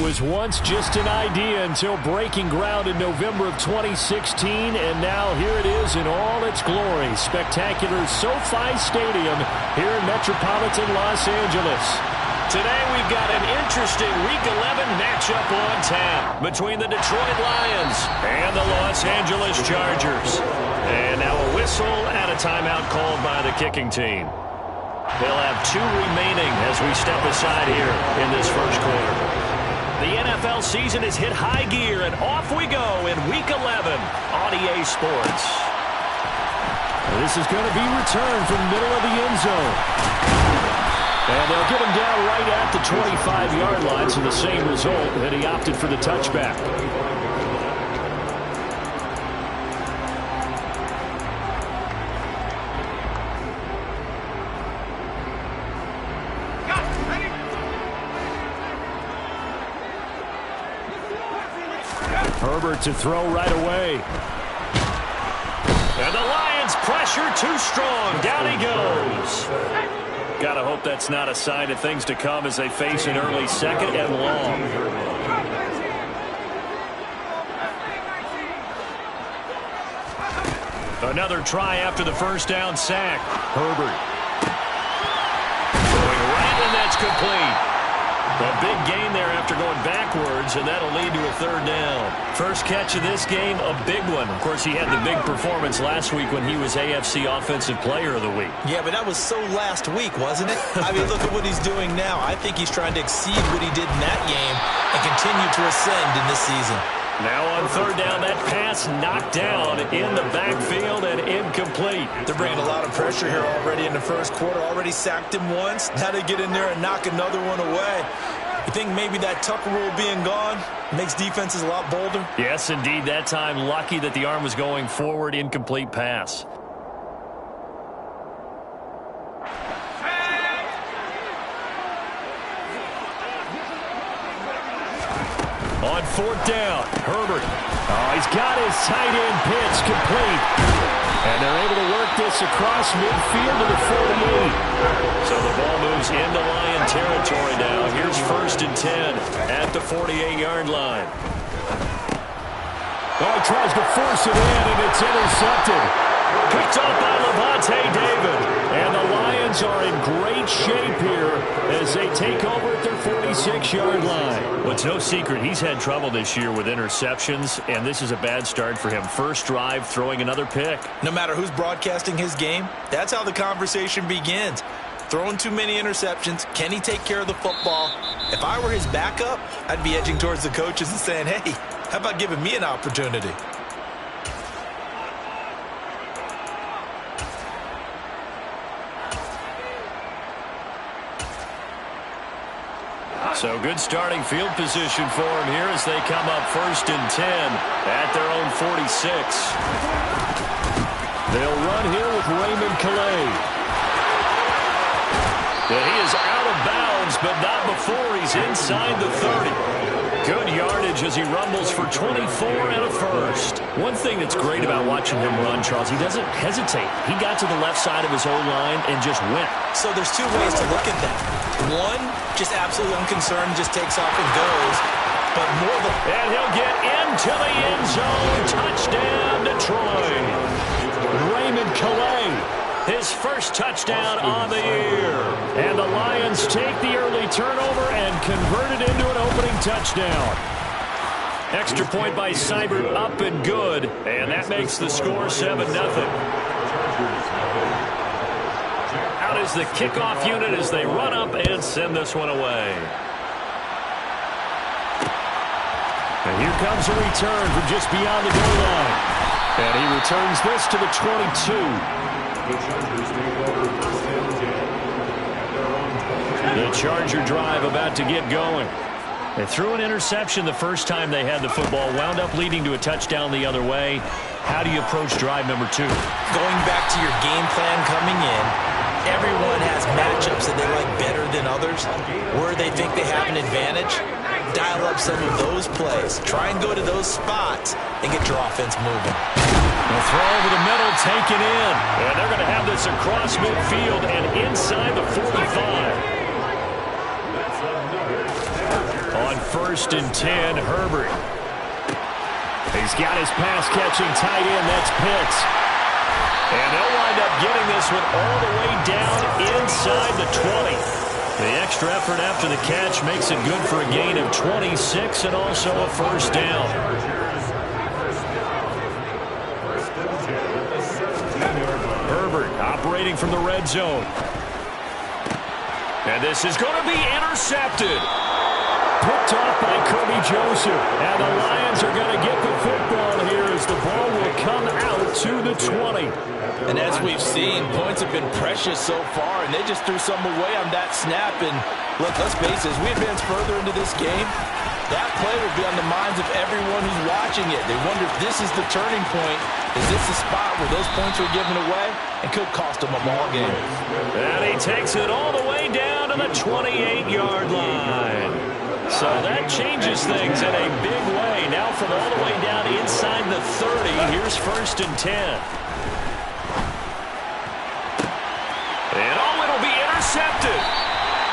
was once just an idea until breaking ground in November of 2016, and now here it is in all its glory. Spectacular SoFi Stadium here in metropolitan Los Angeles. Today we've got an interesting Week 11 matchup on tap between the Detroit Lions and the Los Angeles Chargers. And now a whistle and a timeout called by the kicking team. They'll have 2 remaining as we step aside here in this first quarter. The NFL season has hit high gear, and off we go in Week 11 on EA Sports. This is going to be returned from the middle of the end zone. And they'll get him down right at the 25-yard line, so the same result that he opted for the touchback. Herbert to throw right away. And the Lions pressure too strong. Down he goes. Gotta hope that's not a sign of things to come as they face an early second and long. Another try after the first down sack. Herbert. Going right, and that's complete. A big gain there after going backwards, and that'll lead to a third down. First catch of this game, a big one. Of course, he had the big performance last week when he was AFC Offensive Player of the Week. Yeah, but that was so last week, wasn't it? I mean, look at what he's doing now. I think he's trying to exceed what he did in that game and continue to ascend in this season. Now on third down, that pass knocked down in the backfield and incomplete. They're bringing a lot of pressure here already in the first quarter. Already sacked him once. Now they get in there and knock another one away. You think maybe that Tucker rule being gone makes defenses a lot bolder? Yes, indeed. That time, lucky that the arm was going forward. Incomplete pass. On fourth down, Herbert. Oh, he's got his tight end pitch complete. And they're able to work this across midfield to the 48. So the ball moves into Lion territory now. Here's 1st and 10 at the 48-yard line. Oh, he tries to force it in, and it's intercepted. Picked up by Levante David. And the Lions are in great shape here as they take over at their 46-yard line. Well, it's no secret he's had trouble this year with interceptions, and this is a bad start for him. First drive, throwing another pick. No matter who's broadcasting his game, that's how the conversation begins. Throwing too many interceptions. Can he take care of the football? If I were his backup, I'd be edging towards the coaches and saying, hey, how about giving me an opportunity? So good starting field position for him here as they come up 1st and 10 at their own 46. They'll run here with Raymond Calais. And he is out of bounds, but not before he's inside the 30. Good yardage as he rumbles for 24 and a first. One thing that's great about watching him run, Charles, he doesn't hesitate. He got to the left side of his own line and just went. So there's 2 ways to look at that. One, just absolutely unconcerned, just takes off and goes. But more than... And he'll get into the end zone. Touchdown, Detroit. Raymond Calais, his first touchdown on the year. And the Lions take the early turnover and convert it into an opening touchdown. Extra point by Seibert, up and good. And that makes the score 7-0. Out is the kickoff unit as they run up and send this one away. And here comes a return from just beyond the goal line. And he returns this to the 22. The Charger drive about to get going. They threw an interception the first time they had the football, wound up leading to a touchdown the other way. How do you approach drive number 2? Going back to your game plan coming in, everyone has matchups that they like better than others, where they think they have an advantage. Dial up some of those plays. Try and go to those spots and get your offense moving. The throw over the middle, taken in. And they're going to have this across midfield and inside the 45. On 1st and 10, Herbert. He's got his pass-catching tight end. That's Pitts. And they'll wind up getting this one all the way down inside the 20. The extra effort after the catch makes it good for a gain of 26 and also a first down. Herbert operating from the red zone. And this is going to be intercepted. Picked off by Kirby Joseph. And the Lions are going to get the football here as the ball will come out to the 20. And as we've seen, points have been precious so far, and they just threw some away on that snap. And look, let's face it, as we advance further into this game, that play will be on the minds of everyone who's watching it. They wonder if this is the turning point. Is this the spot where those points were given away and could cost them a ball game? And he takes it all the way down to the 28-yard line. So that changes things in a big way. Now from all the way down inside the 30, here's 1st and 10. And it'll be intercepted.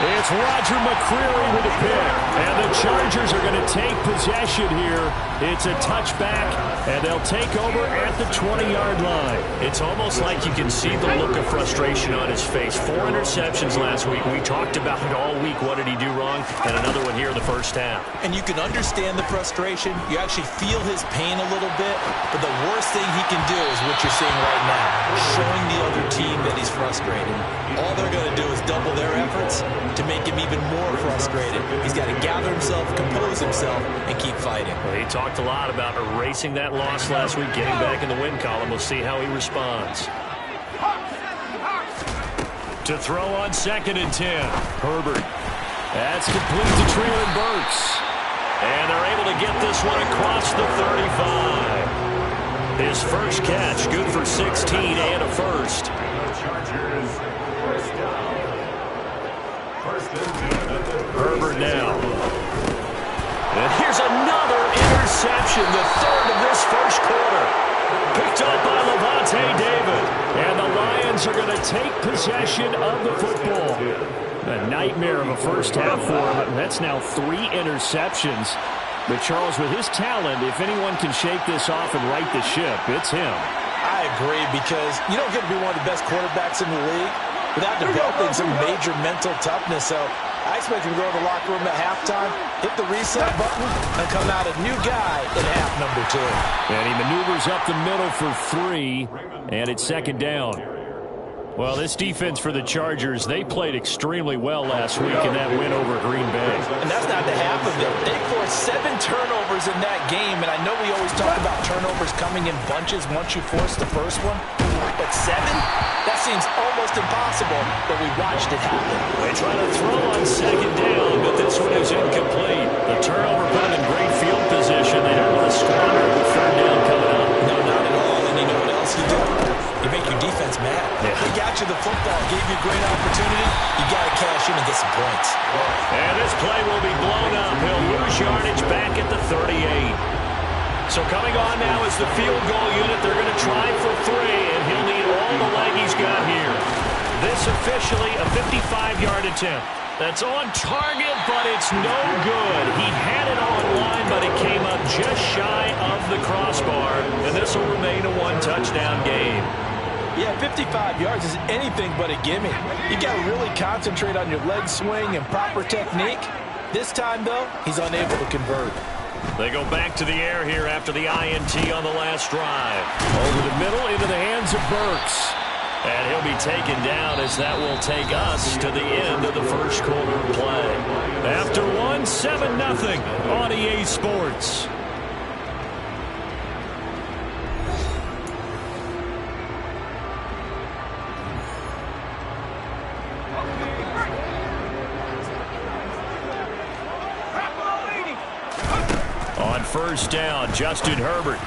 It's Roger McCreary with a pick. And the Chargers are going to take possession here. It's a touchback, and they'll take over at the 20-yard line. It's almost like you can see the look of frustration on his face. 4 interceptions last week. We talked about it all week. What did he do wrong? And another one here in the first half. And you can understand the frustration. You actually feel his pain a little bit. But the worst thing he can do is what you're seeing right now, showing the other team that he's frustrated. All they're going to do is double their efforts to make him even more frustrated. He's got to gather himself, compose himself, and keep fighting. Well, he talked a lot about erasing that loss last week, getting back in the win column. We'll see how he responds. To throw on 2nd and 10. Herbert. That's complete to Treylon Burks. And they're able to get this one across the 35. His first catch, good for 16 and a first. Herbert now. And here's another interception, the 3rd of this first quarter. Picked up by Levante David. And the Lions are going to take possession of the football. A nightmare of a first half for him. And that's now 3 interceptions. But Charles, with his talent, if anyone can shake this off and right the ship, it's him. I agree, because you don't get to be one of the best quarterbacks in the league without developing some major mental toughness. So I expect him to go to the locker room at halftime, hit the reset button, and come out a new guy in half number 2. And he maneuvers up the middle for 3, and it's 2nd down. Well, this defense for the Chargers, they played extremely well last week in that win over Green Bay. And that's not the half of it. They forced 7 turnovers in that game, and I know we always talk about turnovers coming in bunches once you force the first one, but 7? That seems almost impossible, but we watched it happen. They try to throw on 2nd down, but this one is incomplete. The turnover put them in great field position. They don't want to squander the 3rd down coming up. No, not at all. And you know what else you do? You make your defense mad. Yeah. They got you the football, gave you a great opportunity. You got to cash in and get some points. And this play will be blown up. He'll lose yardage back at the 38. So coming on now is the field goal unit. They're going to try for 3, and he'll need all the leg he's got here. This officially a 55-yard attempt. That's on target, but it's no good. He had it on line, but it came up just shy of the crossbar, and this will remain a 1-touchdown game. Yeah, 55 yards is anything but a gimme. You got to really concentrate on your leg swing and proper technique. This time, though, he's unable to convert. They go back to the air here after the INT on the last drive. Over the middle into the hands of Burks. And he'll be taken down as that will take us to the end of the first quarter of play. After 7-0 on EA Sports. On 1st down, Justin Herbert.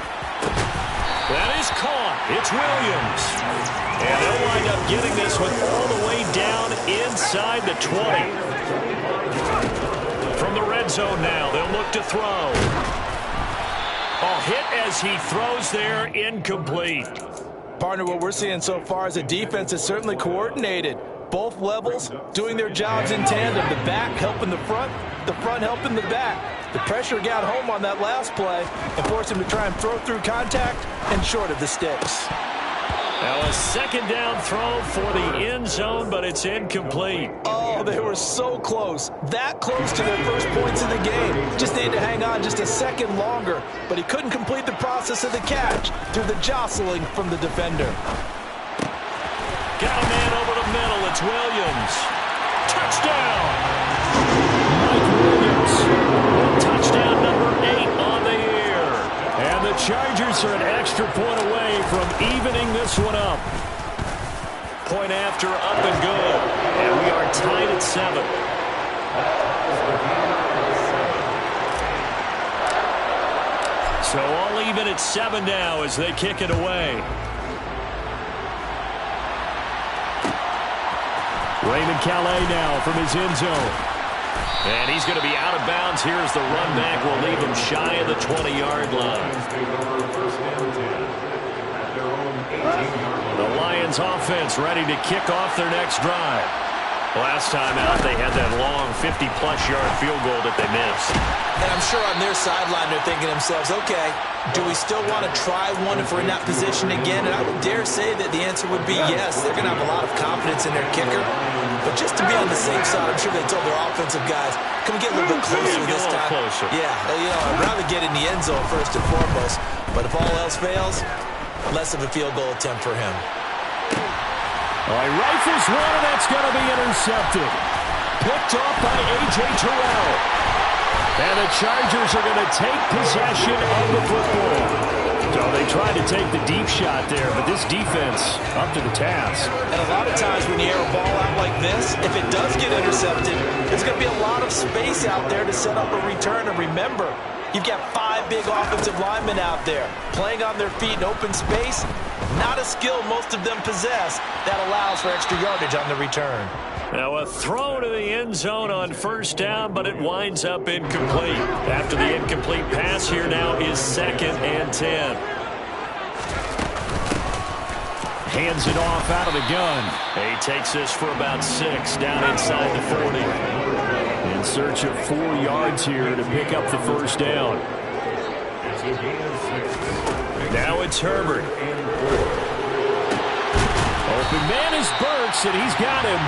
That is caught. It's Williams. And they'll wind up getting this one all the way down inside the 20. From the red zone now, they'll look to throw. A hit as he throws there, incomplete. Partner, what we're seeing so far as a defense is certainly coordinated. Both levels doing their jobs in tandem. The back helping the front, The front helping the back. The pressure got home on that last play and forced him to try and throw through contact and short of the sticks. Now a second down throw for the end zone, but it's incomplete. Oh, they were so close. That close to their first points in the game. Just needed to hang on just a second longer, but he couldn't complete the process of the catch through the jostling from the defender. Got a man over the middle. It's Williams. Touchdown! Mike Williams. Touchdown number 8 on the year. And the Chargers are an extra point away from evening this one up. Point after, up and good. And we are tied at 7. So all even at 7 now as they kick it away. Raymond Calais now from his end zone. And he's going to be out of bounds. Here's the run back. Will leave him shy of the 20-yard line. The Lions offense ready to kick off their next drive. Last time out, they had that long 50-plus yard field goal that they missed. And I'm sure on their sideline they're thinking to themselves, okay, do we still want to try one if we're in that position again? And I would dare say that the answer would be yes. They're going to have a lot of confidence in their kicker. But just to be on the safe side, I'm sure they told their offensive guys, can we get a little bit closer this time? Closer. Yeah, you know, I'd rather get in the end zone first and foremost. But if all else fails, less of a field goal attempt for him. All right, rifles one, and that's going to be intercepted. Picked off by A.J. Terrell. And the Chargers are going to take possession of the football. So they tried to take the deep shot there, but this defense up to the task. And a lot of times when you air a ball out like this, if it does get intercepted, there's going to be a lot of space out there to set up a return. And remember, you've got 5 big offensive linemen out there playing on their feet in open space. Not a skill most of them possess that allows for extra yardage on the return. Now a throw to the end zone on first down, but it winds up incomplete. After the incomplete pass, here now is 2nd and 10. Hands it off out of the gun. He takes this for about 6 down inside the 40. In search of 4 yards here to pick up the first down. Now it's Herbert. Open man is Burks, and he's got him.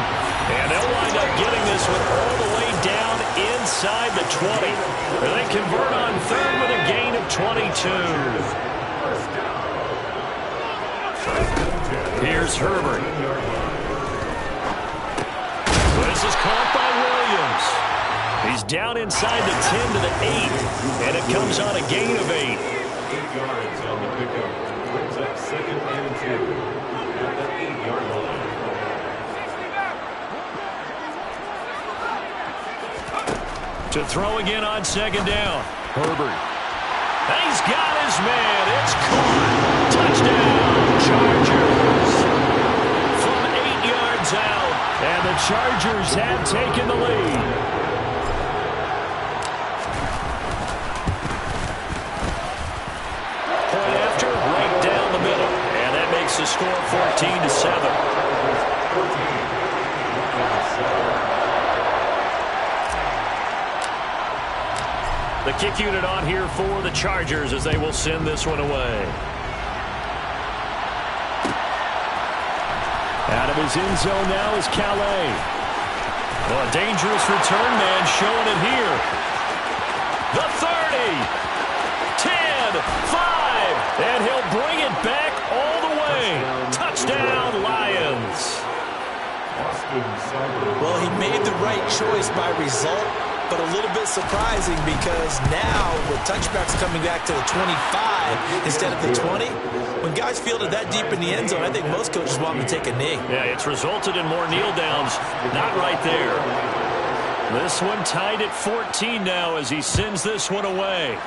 And they'll wind up getting this one all the way down inside the 20. And they convert on 3rd with a gain of 22. Here's Herbert. This is caught by Williams. He's down inside the 10 to the 8. And it comes on a gain of 8. 8 yards on the pickup. Brings up 2nd and 2. At the 8-yard line. To throw again on 2nd down. Herbert. He's got his man. It's caught. Touchdown, Chargers. From 8 yards out. And the Chargers have taken the lead. Point after, right down the middle. And that makes the score 14-7. The kick unit on here for the Chargers as they will send this one away. Out of his end zone now is Calais. Well, a dangerous return man showing it here. The 30, 10, 5, and he'll bring it back all the way. Touchdown, Lions. Well, he made the right choice by result, but a little bit surprising because now with touchbacks coming back to the 25 instead of the 20, when guys fielded that deep in the end zone, I think most coaches want them to take a knee. Yeah, it's resulted in more kneel downs. Not right there. This one tied at 14 now as he sends this one away.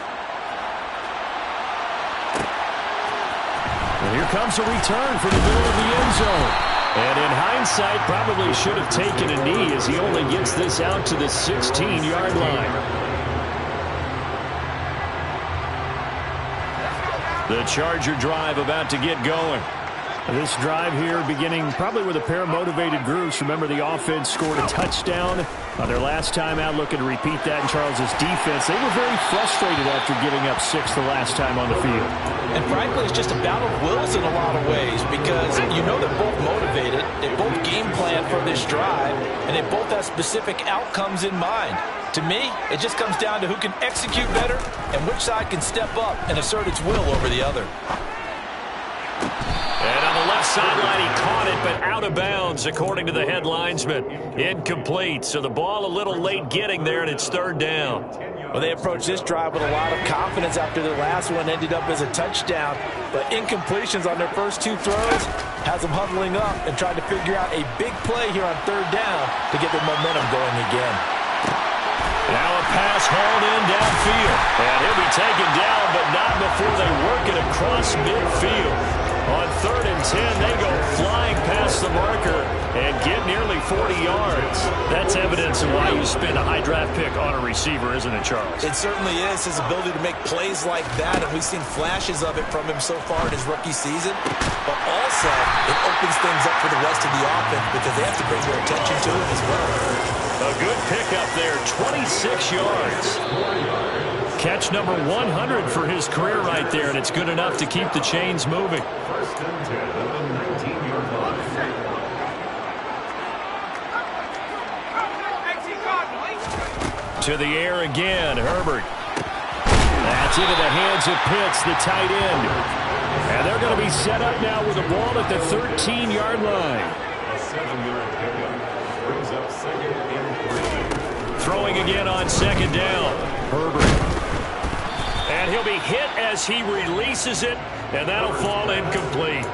And here comes a return from the middle of the end zone. And in hindsight, probably should have taken a knee as he only gets this out to the 16-yard line. The Charger drive about to get going. This drive here beginning probably with a pair of motivated groups. Remember, the offense scored a touchdown on their last time out, looking to repeat that in Charles's defense. They were very frustrated after giving up 6 the last time on the field. And frankly, it's just a battle of wills in a lot of ways because you know they're both motivated, they both game plan for this drive, and they both have specific outcomes in mind. To me, it just comes down to who can execute better and which side can step up and assert its will over the other. And on the left sideline, he caught it, but out of bounds, according to the head linesman. Incomplete, so the ball a little late getting there, and it's 3rd down. Well, they approached this drive with a lot of confidence after their last one ended up as a touchdown. But incompletions on their first 2 throws has them huddling up and trying to figure out a big play here on 3rd down to get their momentum going again. Now a pass hauled in downfield. And he'll be taken down, but not before they work it across midfield. On 3rd and 10, they go flying past the marker and get nearly 40 yards. That's evidence of why you spend a high draft pick on a receiver, isn't it, Charles? It certainly is, his ability to make plays like that, and we've seen flashes of it from him so far in his rookie season. But also, it opens things up for the rest of the offense because they have to bring their attention to it as well. A good pickup there, 26 yards. Catch number 100 for his career right there, and it's good enough to keep the chains moving. 1st and 10 at the 19-yard line. To the air again, Herbert. That's into the hands of Pitts, the tight end. And they're going to be set up now with the ball at the 13-yard line. A 7-yard pickup brings up 2nd and 3. Throwing again on 2nd down. Herbert. And he'll be hit as he releases it, and that'll fall incomplete.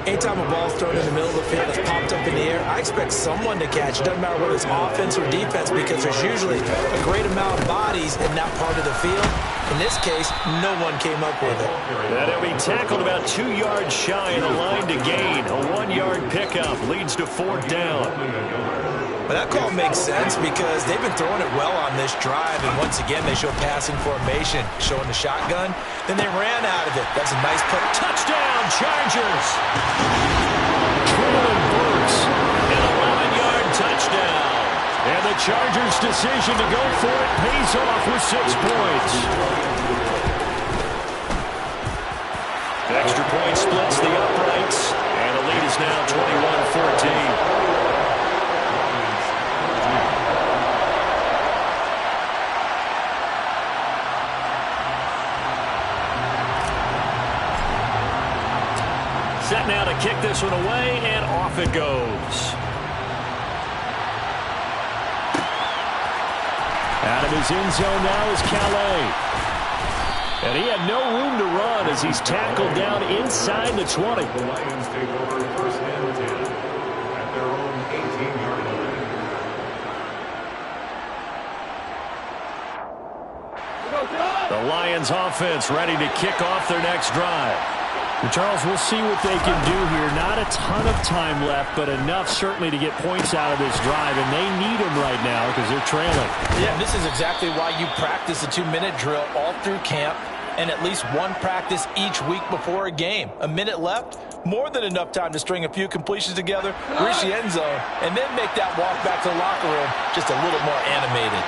Anytime a ball's thrown in the middle of the field that's popped up in the air, I expect someone to catch. It doesn't matter whether it's offense or defense because there's usually a great amount of bodies in that part of the field. In this case, no one came up with it. And he'll be tackled about 2 yards shy of the line to gain. A 1-yard pickup leads to 4th down. But that call makes sense because they've been throwing it well on this drive, and once again they show passing formation, showing the shotgun. Then they ran out of it. That's a nice play. Touchdown, Chargers! Traylon Burks, an 11-yard touchdown. And the Chargers' decision to go for it pays off with 6 points. Extra point splits the uprights, and the lead is now 21-14. Set now to kick this one away, and off it goes. Out of his end zone now is Calais. And he had no room to run as he's tackled down inside the 20. The Lions take over 1st and 10 at their own 18-yard line. The Lions offense ready to kick off their next drive. And Charles, we'll see what they can do here. Not a ton of time left, but enough certainly to get points out of this drive, and they need them right now because they're trailing. Yeah, this is exactly why you practice a 2-minute drill all through camp and at least one practice each week before a game. A minute left, more than enough time to string a few completions together, reach the end zone, and then make that walk back to the locker room just a little more animated.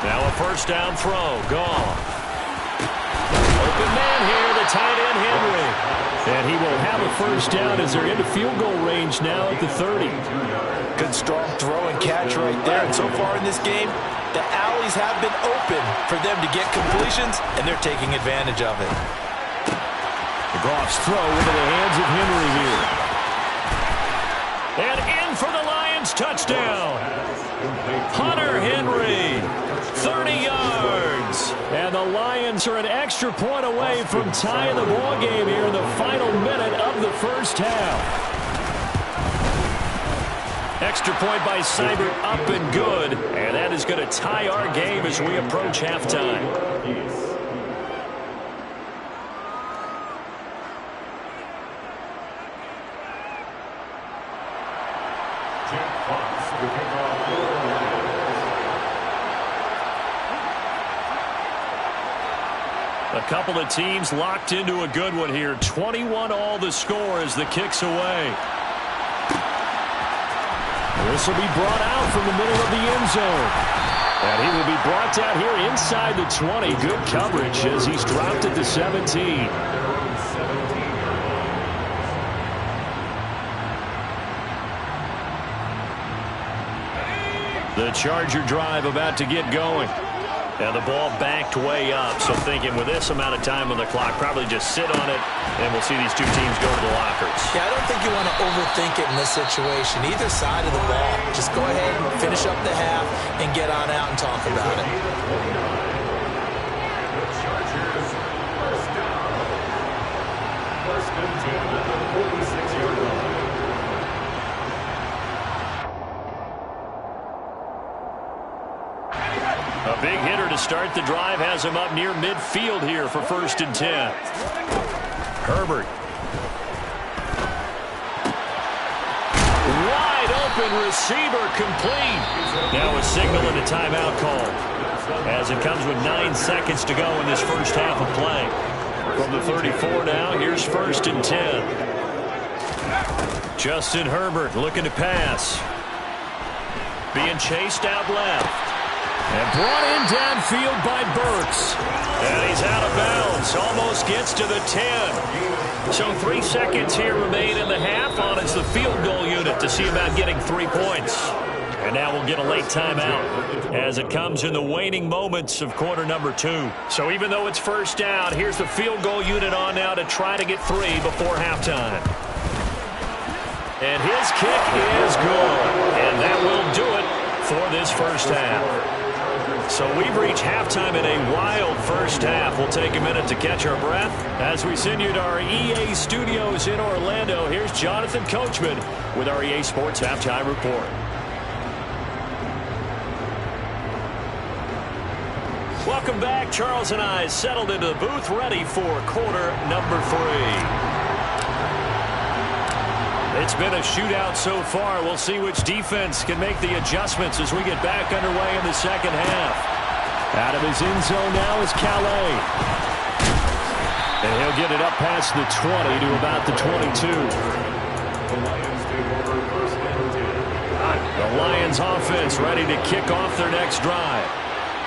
Now a 1st down throw, gone. Open man here, the tight end Henry. And he will have a 1st down as they're into field goal range now at the 30. Good strong throw and catch right there. And so far in this game, the alleys have been open for them to get completions, and they're taking advantage of it. The Goff's throw into the hands of Henry here. And in for the Lions touchdown. Hunter Henry, 30 yards. And the Lions are an extra point away from tying the ball game here in the final minute of the 1st half. Extra point by Seibert, up and good. And that is going to tie our game as we approach halftime. A couple of teams locked into a good one here. 21-all the score as the kick's away. This will be brought out from the middle of the end zone. And he will be brought down here inside the 20. Good coverage as he's dropped it to 17. The Charger drive about to get going. And the ball backed way up. So thinking with this amount of time on the clock, probably just sit on it, and we'll see these two teams go to the lockers. Yeah, I don't think you want to overthink it in this situation. Either side of the ball. Just go ahead and finish up the half and get on out and talk about it. First and 10 at the 46-yard line. A big hitter to start the drive has him up near midfield here for first and 10. Herbert. Wide open receiver complete. Now a signal and a timeout call as it comes with 9 seconds to go in this first half of play. From the 34 now, here's first and 10. Justin Herbert looking to pass. Being chased out left. And brought in downfield by Burks. And he's out of bounds. Almost gets to the 10. So 3 seconds here remain in the half on as the field goal unit to see about getting 3 points. And now we'll get a late timeout as it comes in the waning moments of quarter number 2. So even though it's first down, here's the field goal unit on now to try to get 3 before halftime. And his kick is good. And that will do it for this first half. So we've reached halftime in a wild first half. We'll take a minute to catch our breath as we send you to our EA studios in Orlando. Here's Jonathan Coachman with our EA Sports Halftime Report. Welcome back. Charles and I settled into the booth ready for quarter number 3. It's been a shootout so far. We'll see which defense can make the adjustments as we get back underway in the second half. Out of his end zone now is Calais. And he'll get it up past the 20 to about the 22. The Lions take over first and 10. The Lions offense ready to kick off their next drive.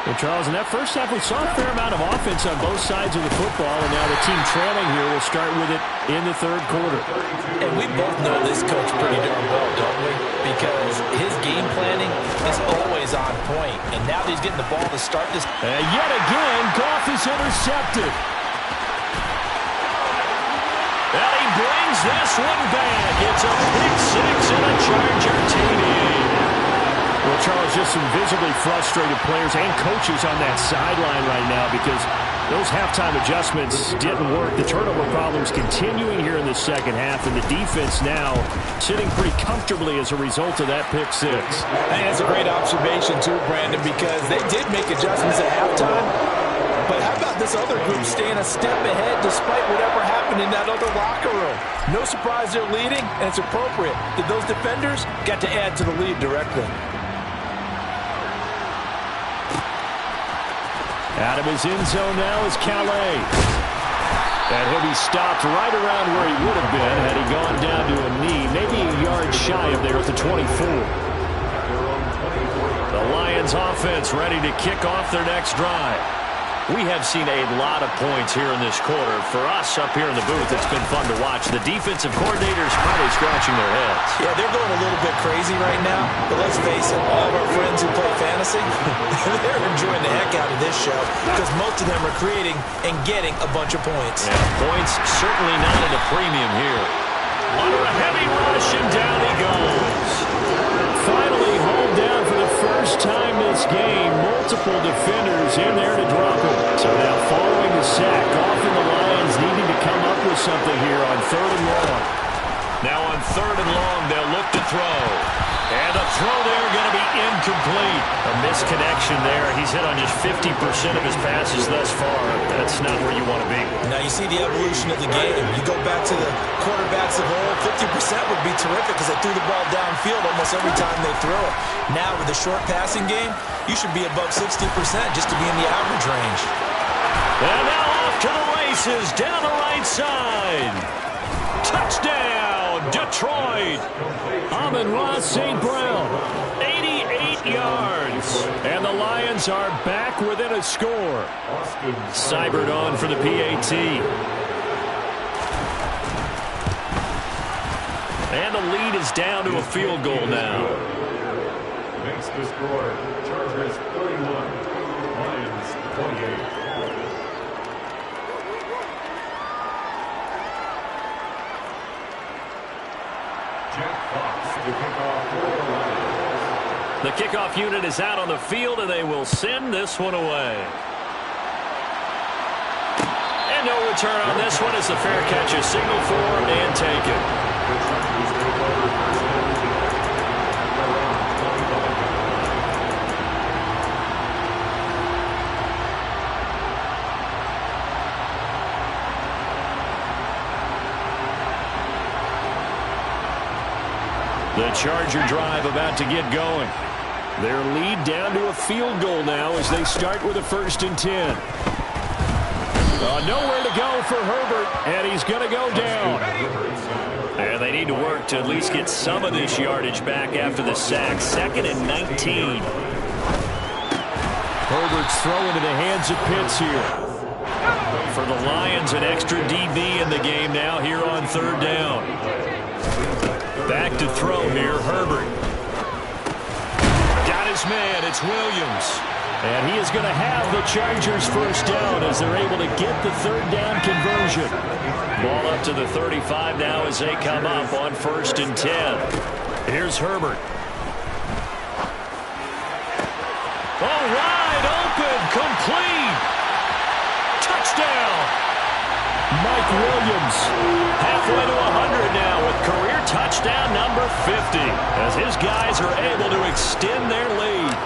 Well, Charles, in that first half, we saw a fair amount of offense on both sides of the football, and now the team trailing here will start with it in the third quarter. And we both know this coach pretty darn well, don't we? Because his game planning is always on point, and now that he's getting the ball to start this. And yet again, Goff is intercepted. And he brings this one back. It's a pick 6 and a Charger TD. Well, Charles, just some visibly frustrated players and coaches on that sideline right now because those halftime adjustments didn't work. The turnover problems continuing here in the second half, and the defense now sitting pretty comfortably as a result of that pick 6. And that's a great observation, too, Brandon, because they did make adjustments at halftime. But how about this other group staying a step ahead despite whatever happened in that other locker room? No surprise they're leading, and it's appropriate that those defenders got to add to the lead directly. Out of his end zone now is Calais. And he'll be stopped right around where he would have been had he gone down to a knee, maybe a yard shy of there at the 24. The Lions offense ready to kick off their next drive. We have seen a lot of points here in this quarter. For us up here in the booth, it's been fun to watch. The defensive coordinators probably scratching their heads. Yeah, they're going a little bit crazy right now. But let's face it, all of our friends who play fantasy, they're enjoying the heck out of this show because most of them are creating and getting a bunch of points. Yeah, points certainly not at a premium here. Under a heavy rush, and down he goes. Finally hauled down for the first time this game. Multiple defenders in there to drop him. So now following the sack, Goff and the Lions needing to come up with something here on 3rd and long. Now on 3rd and long, they'll look to throw. And the throw there going to be incomplete. A misconnection there. He's hit on just 50% of his passes thus far. That's not where you want to be. Now you see the evolution of the game. You go back to the quarterbacks of old, 50% would be terrific because they threw the ball downfield almost every time they threw it. Now with the short passing game, you should be above 60% just to be in the average range. And now off to the races down the right side. Touchdown, Detroit. Amon-Ra St. Brown, 88 yards. And the Lions are back within a score. Seibert on for the PAT. And the lead is down to a field goal now. Makes the score. Chargers 31, Lions 28. The kickoff unit is out on the field, and they will send this one away. And no return on this one as the fair catch is signaled for and taken. The Charger drive about to get going. Their lead down to a field goal now as they start with a 1st and 10. Nowhere to go for Herbert, and he's going to go down. And they need to work to at least get some of this yardage back after the sack. 2nd and 19. Herbert's throw into the hands of Pitts here. For the Lions, an extra DB in the game now here on 3rd down. Back to throw here, Herbert. Got his man, it's Williams. And he is going to have the Chargers 1st down as they're able to get the 3rd down conversion. Ball up to the 35 now as they come up on 1st and 10. Here's Herbert. Oh, wide open, complete. Touchdown. Mike Williams, halfway to 100 now with career touchdown number 50 as his guys are able to extend their lead.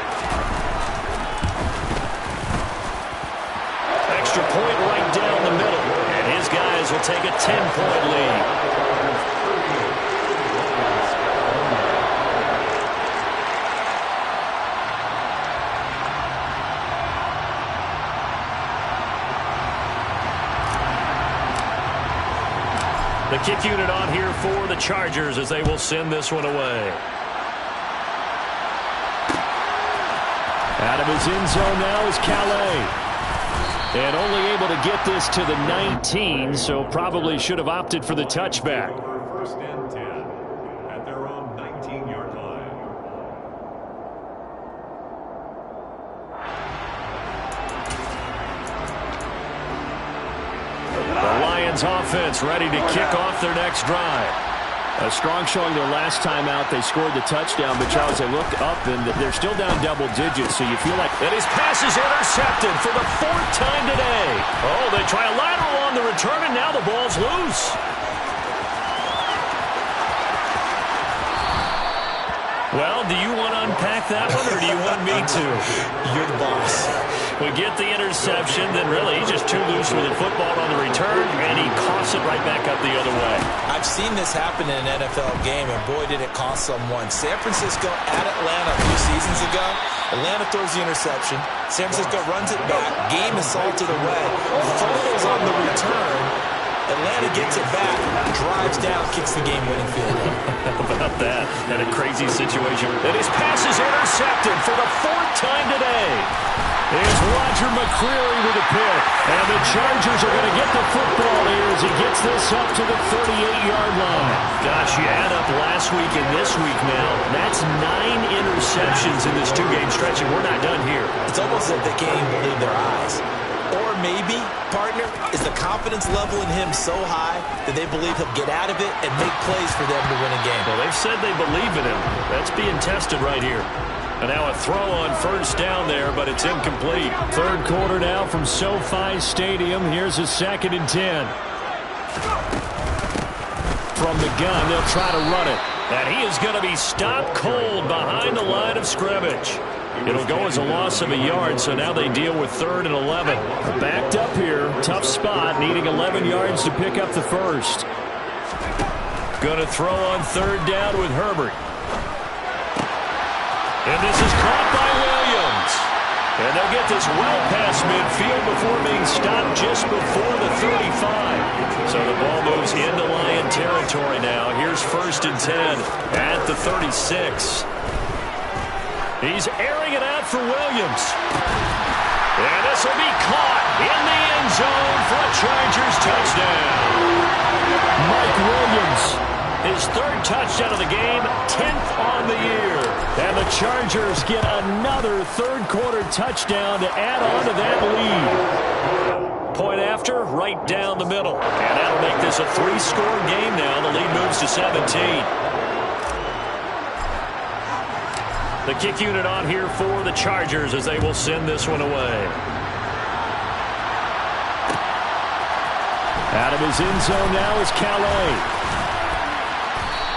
Extra point right down the middle, and his guys will take a 10-point lead. The kick unit on here for the Chargers as they will send this one away. Out of his end zone now is Calais. And only able to get this to the 19, so probably should have opted for the touchback. 1st and 10 at their own 19-yard line. The Lions offense ready to kick off their next drive. A strong showing their last time out. They scored the touchdown, but Charles, they look up and they're still down double digits, so you feel like... And his pass is intercepted for the 4th time today. Oh, they try a lateral on the return, and now the ball's loose. Well, do you want to unpack that one, or do you want me to? You're the boss. We get the interception, then really he's just too loose with the football on the return, and he coughs it right back up the other way. I've seen this happen in an NFL game, and boy, did it cost someone. San Francisco at Atlanta a few seasons ago. Atlanta throws the interception. San Francisco runs it back. Game is salted away. Fumbles on the return. Atlanta gets it back, drives down, kicks the game-winning field goal. How about that? And a crazy situation. And his pass is intercepted for the 4th time today. Here's Roger McCreary with a pick. And the Chargers are going to get the football here as he gets this up to the 38-yard line. Gosh, you add up last week and this week now. That's 9 interceptions in this 2-game stretch, and we're not done here. It's almost as if they can't even believe their eyes. Or maybe, partner, is the confidence level in him so high that they believe he'll get out of it and make plays for them to win a game. Well, they've said they believe in him. That's being tested right here. And now a throw on 1st down there, but it's incomplete. 3rd quarter now from SoFi Stadium. Here's a 2nd and 10. From the gun, they'll try to run it. And he is going to be stopped cold behind the line of scrimmage. It'll go as a loss of a yard, so now they deal with 3rd and 11. Backed up here, tough spot, needing 11 yards to pick up the 1st. Going to throw on 3rd down with Herbert. And this is caught by Williams. And they'll get this well past midfield before being stopped just before the 35. So the ball moves into Lion territory now. Here's 1st and 10 at the 36. He's airing it out for Williams. And this will be caught in the end zone for a Chargers touchdown. Mike Williams, his 3rd touchdown of the game, 10th on the year. And the Chargers get another 3rd-quarter touchdown to add on to that lead. Point after, right down the middle. And that'll make this a 3-score game now. The lead moves to 17. The kick unit on here for the Chargers as they will send this one away. Out of his end zone now is Calais.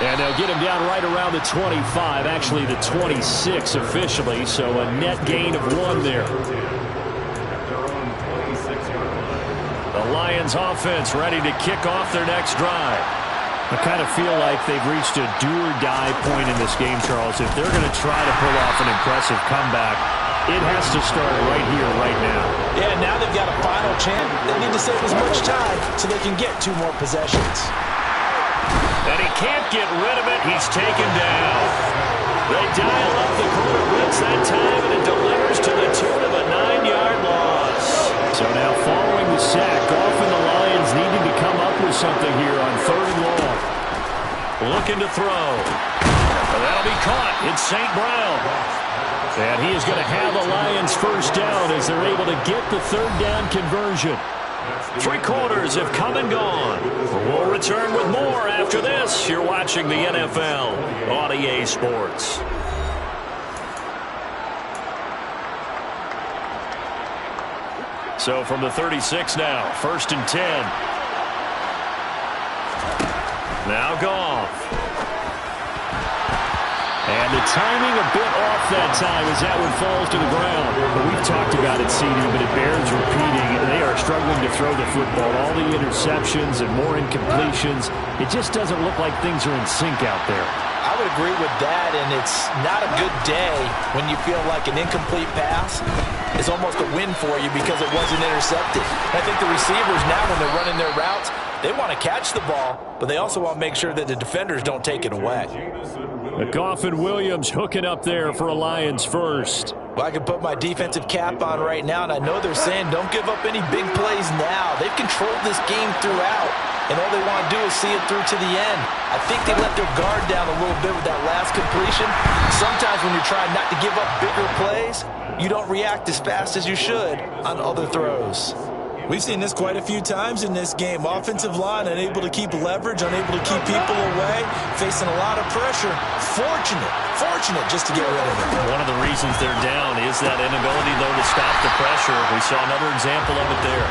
And they'll get him down right around the 25, actually the 26 officially, so a net gain of 1 there. The Lions offense ready to kick off their next drive. I kind of feel like they've reached a do-or-die point in this game, Charles. If they're going to try to pull off an impressive comeback, it has to start right here, right now. Yeah, now they've got a final chance. They need to save as much time so they can get 2 more possessions. And he can't get rid of it. He's taken down. They dial up the quarter blitz that time, and it delivers to the tune of a 9-yard loss. So now following the sack, Goff and the Lions needing to come up with something here on 3rd and long. Looking to throw. That'll be caught. It's St. Brown. And he is going to have the Lions 1st down as they're able to get the 3rd down conversion. 3 quarters have come and gone. We'll return with more after this. You're watching the NFL on EA Sports. So from the 36 now, 1st and 10. Now Goff. And the timing a bit off that time as that one falls to the ground. But we've talked about it, CD, but it bears repeating. They are struggling to throw the football. All the interceptions and more incompletions. It just doesn't look like things are in sync out there. I would agree with that, and it's not a good day when you feel like an incomplete pass is almost a win for you because it wasn't intercepted. I think the receivers now, when they're running their routes, they want to catch the ball, but they also want to make sure that the defenders don't take it away. Goff and Williams hooking up there for a Lions 1st. Well, I can put my defensive cap on right now, and I know they're saying don't give up any big plays now. They've controlled this game throughout, and all they want to do is see it through to the end. I think they let their guard down a little bit with that last completion. Sometimes when you're trying not to give up bigger plays, you don't react as fast as you should on other throws. We've seen this quite a few times in this game. Offensive line unable to keep leverage, unable to keep people away, facing a lot of pressure. Fortunate just to get rid of it. One of the reasons they're down is that inability, though, to stop the pressure. We saw another example of it there.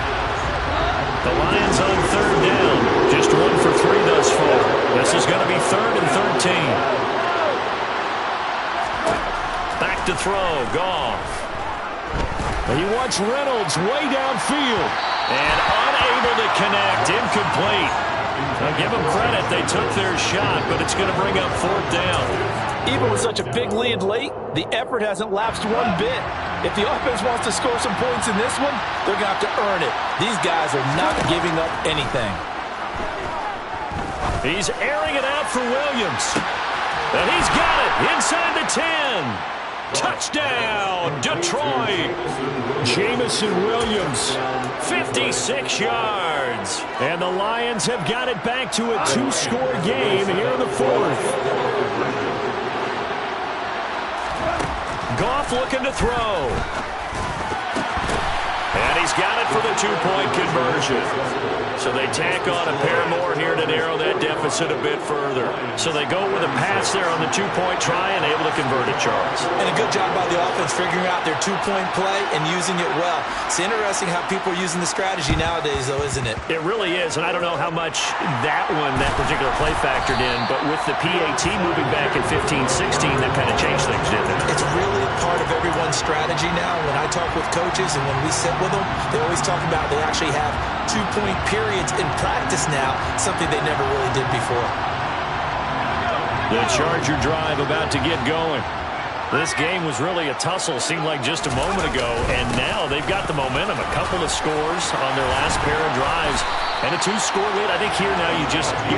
The Lions on 3rd down. Just 1 for 3 thus far. This is going to be 3rd and 13. Back to throw. Goff. He wants Reynolds way downfield. And unable to connect. Incomplete. I'll give them credit. They took their shot, but it's going to bring up 4th down. Even with such a big lead late, the effort hasn't lapsed one bit. If the offense wants to score some points in this one, they're going to have to earn it. These guys are not giving up anything. He's airing it out for Williams. And he's got it inside the 10. Touchdown, Detroit. Jamison Williams, 56 yards. And the Lions have got it back to a 2-score game here in the 4th. Goff looking to throw. And he's got it for the 2-point conversion. So they tack on a pair more here to narrow that deficit a bit further. So they go with a pass there on the 2-point try and able to convert it, Charles. And a good job by the offense figuring out their 2-point play and using it well. It's interesting how people are using the strategy nowadays, though, isn't it? It really is, and I don't know how much that particular play factored in, but with the PAT moving back in 15-16, that kind of changed things, didn't it? It's really part of everyone's strategy now. When I talk with coaches and when we sit with them, they always talk about they actually have 2-point periods in practice now, something they never really did before. The Charger drive about to get going. This game was really a tussle, seemed like just a moment ago, and now they've got the momentum. A couple of scores on their last pair of drives, and a 2-score lead. I think here now you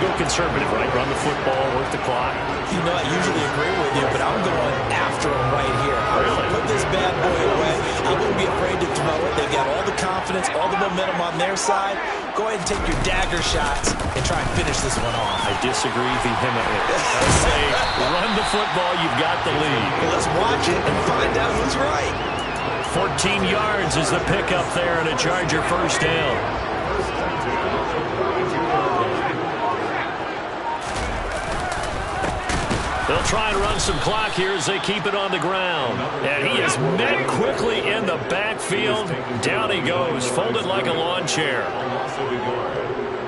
go conservative, right? Run the football, work the clock. You know, I usually agree with you, but I'm going after him right here. I'm going to put this bad boy away. I wouldn't be afraid to throw it. They've got all the confidence, all the momentum on their side. Go ahead and take your dagger shots and try and finish this one off. I disagree vehemently. I say run the football, you've got the lead. Well, let's watch it and find out who's right. 14 yards is the pickup there and a Charger first down. They'll try and run some clock here as they keep it on the ground. And he is met quickly in the backfield. Down he goes, folded like a lawn chair.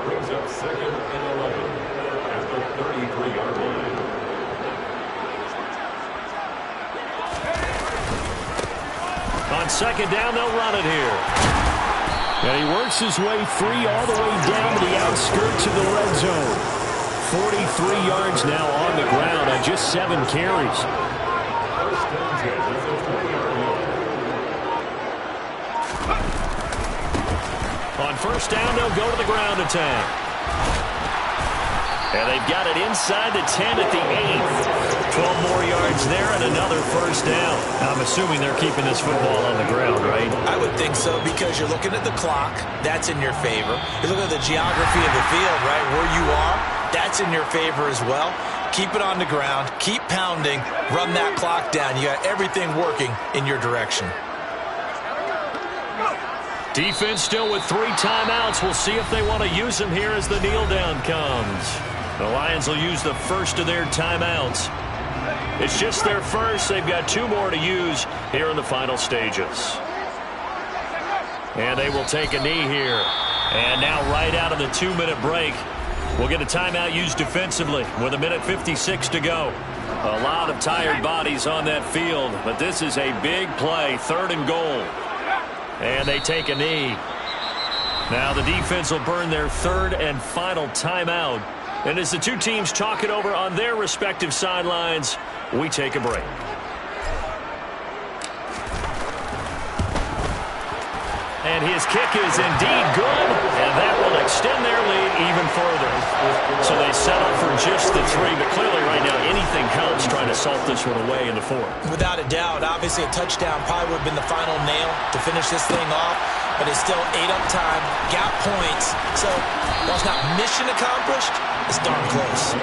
Brings up 2nd and 11 at the 33-yard line. On 2nd down, they'll run it here. And he works his way free all the way down to the outskirts of the red zone. 43 yards now on the ground on just 7 carries. On 1st down, they'll go to the ground attack. And they've got it inside the 10 at the 8. 12 more yards there and another 1st down. I'm assuming they're keeping this football on the ground, right? I would think so, because you're looking at the clock. That's in your favor. You're looking at the geography of the field, right, where you are. That's in your favor as well. Keep it on the ground. Keep pounding. Run that clock down. You got everything working in your direction. Defense still with 3 timeouts. We'll see if they want to use them here as the kneel down comes. The Lions will use the first of their timeouts. It's just their first. They've got 2 more to use here in the final stages. And they will take a knee here. And now right out of the 2-minute break, we'll get a timeout used defensively with 1:56 to go. A lot of tired bodies on that field, but this is a big play, 3rd and goal. And they take a knee. Now the defense will burn their 3rd and final timeout. And as the 2 teams talk it over on their respective sidelines, we take a break. And his kick is indeed good, and that will extend their lead even further. So they settle for just the 3, but clearly right now anything counts trying to salt this one away in the 4th. Without a doubt, obviously a touchdown probably would have been the final nail to finish this thing off, but it's still 8 up time, got points. So while it's not mission accomplished, it's darn close.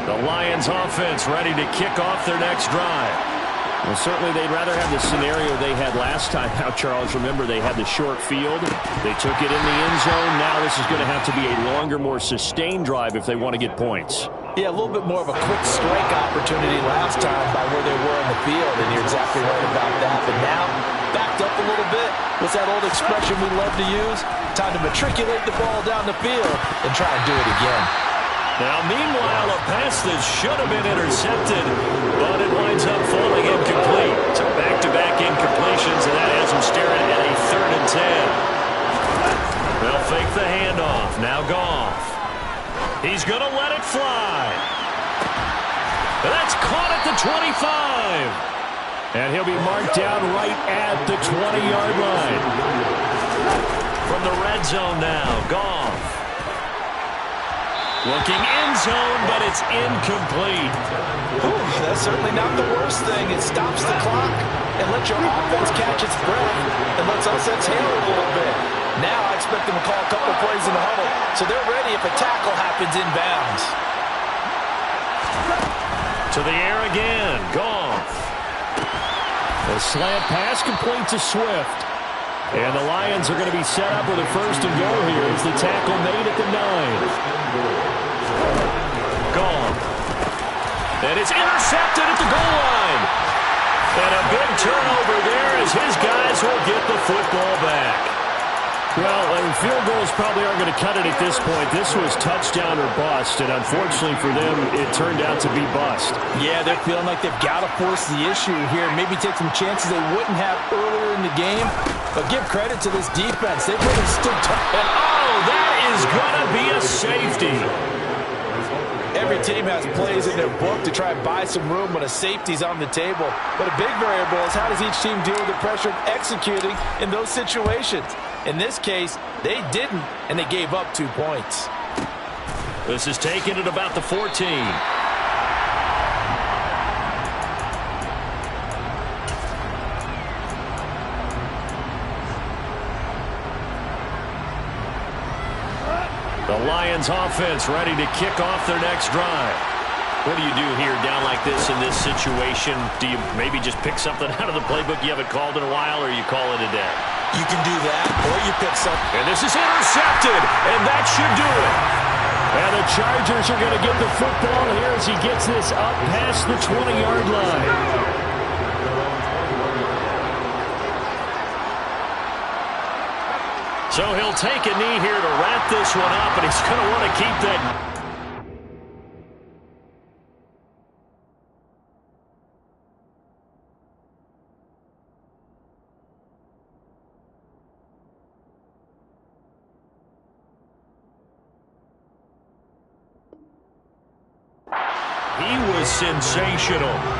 The Lions offense ready to kick off their next drive. Well, certainly they'd rather have the scenario they had last time out, Charles. Remember, they had the short field. They took it in the end zone. Now this is going to have to be a longer, more sustained drive if they want to get points. Yeah, a little bit more of a quick strike opportunity last time by where they were in the field, and you're exactly right about that. But now, backed up a little bit. What's that old expression we love to use? Time to matriculate the ball down the field and try and do it again. Now, meanwhile, a pass that should have been intercepted, but it winds up falling incomplete. So back-to-back incompletions, and that has them staring at a 3rd and 10. They'll fake the handoff. Now Goff. He's going to let it fly. And that's caught at the 25. And he'll be marked down right at the 20-yard line. From the red zone now, Goff. Looking end zone, but it's incomplete. Ooh, that's certainly not the worst thing. It stops the clock and lets your offense catch its breath and lets us exhale a little bit. Now I expect them to call a couple of plays in the huddle, so they're ready if a tackle happens inbounds. To the air again, Goff. The slant pass complete to Swift. And the Lions are going to be set up with a 1st and goal here as the tackle made at the 9. Goff. And it's intercepted at the goal line. And a big turnover there as his guys will get the football back. Well, field goals probably aren't going to cut it at this point. This was touchdown or bust, and unfortunately for them, it turned out to be bust. Yeah, they're feeling like they've got to force the issue here, maybe take some chances they wouldn't have earlier in the game. But give credit to this defense. They really stood tall. And oh, that is going to be a safety. Every team has plays in their book to try and buy some room when a safety's on the table. But a big variable is how does each team deal with the pressure of executing in those situations. In this case, they didn't, and they gave up 2 points. This is taken at about the 14. The Lions offense ready to kick off their next drive. What do you do here down like this in this situation? Do you maybe just pick something out of the playbook you haven't called in a while, or you call it a day? You can do that, or you pick something. And this is intercepted, and that should do it. And the Chargers are going to get the football here as he gets this up past the 20-yard line. So he'll take a knee here to wrap this one up, and he's going to want to keep that. He was sensational.